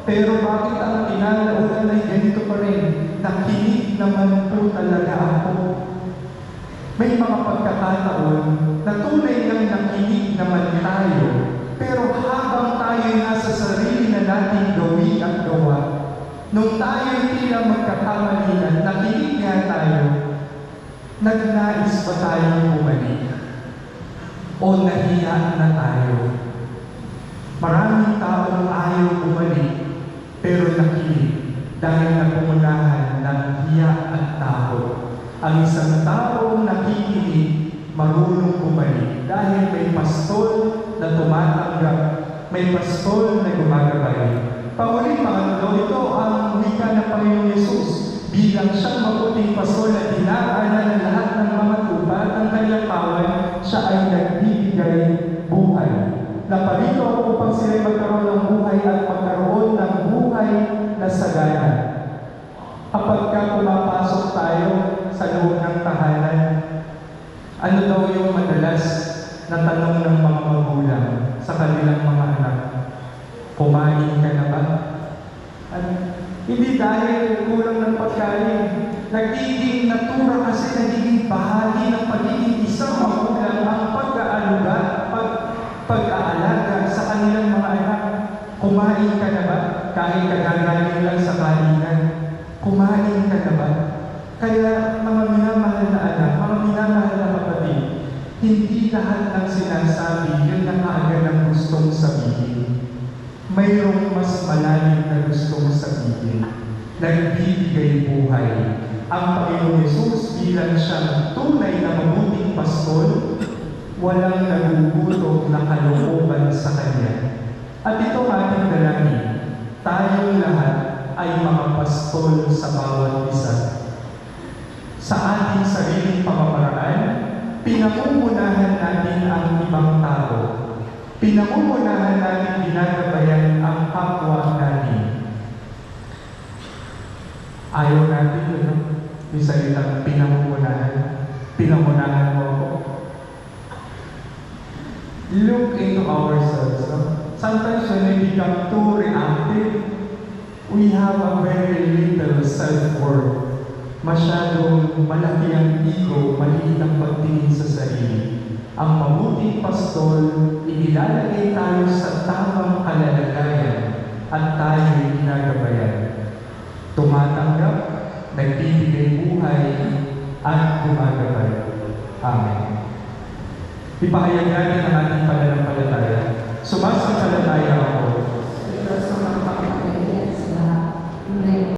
Pero bakit ang kinalaunan ay ganito pa rin? Nakinig naman po talaga ako. May mga pagkakataon na tunay lang nakinig naman tayo, pero habang tayo nasa sarili na nating gawin at gawa, nung tayo tila magkakamali na nakinig nga tayo, nagnais pa tayong bumalik? O nahiya na tayo? Maraming taong ayaw bumalik, pero nakinig dahil napungunahan ng hiya at takot. Ang isang taong nakikinig, marunong bumalik dahil may pastol na tumatanggap, may pastol na gumagabay. Pangulit pangatlo, ito ang wika ng Panginoong Yesus bilang siyang mabuting pastol na dinaanan ng lahat ng mga tupa at ang kanyang kawan, siya ay nagbibigay buhay. Naparito ako upang sila'y magkaroon ng buhay at magkaroon ng buhay na sagana. Kapag ka pumapasok tayo sa loob ng tahanan, ano daw yung madalas na tanong ng mga magulang sa kanilang mga anak? Kumain ka na ba? At hindi dahil kulang ng pagkain. Nagiging natura kasi nagiging bahagi ng pagiging isang magulang ang pag-aaluga, pag-aalaga sa kanilang mga anak. Kumain ka na ba? Kahit kagagaling lang sa kalingan. Kumain ka na ba? Kaya mga minamahal na anak, mga minamahal na kapatid, hindi lahat ng sinasabi yun na kaagad ang gustong sabihin. Mayroong mas malalim na gustong sabihin. Nagbibigay buhay. Ang Panginoong Yesus bilang siyang tunay na mabuting pastol, walang nagugutom na kalooban sa Kanya. At ito ating dalangin, tayong lahat ay mga pastol sa bawat isa. Sa ating sariling pamamaraan, pinangungunahan natin ang ibang tao. Pinangungunahan natin ginagabayan ang kapwa natin. Ayaw natin yun, yung salitang pinangungunahan. Pinangunahan mo ako. Look into ourselves. No? Sometimes when we become too reactive, we have a very little self-worth. Masyadong malaki ang ego, maliit ang pagtingin sa sarili. Ang mabuting pastol, inilalagay tayo sa tamang kalalagayan at tayo'y ginagabayan. Tumatanggap, nagbibigay buhay, at gumagabay. Amen. Ipahayag natin ang ating pananampalataya. Sumasampalataya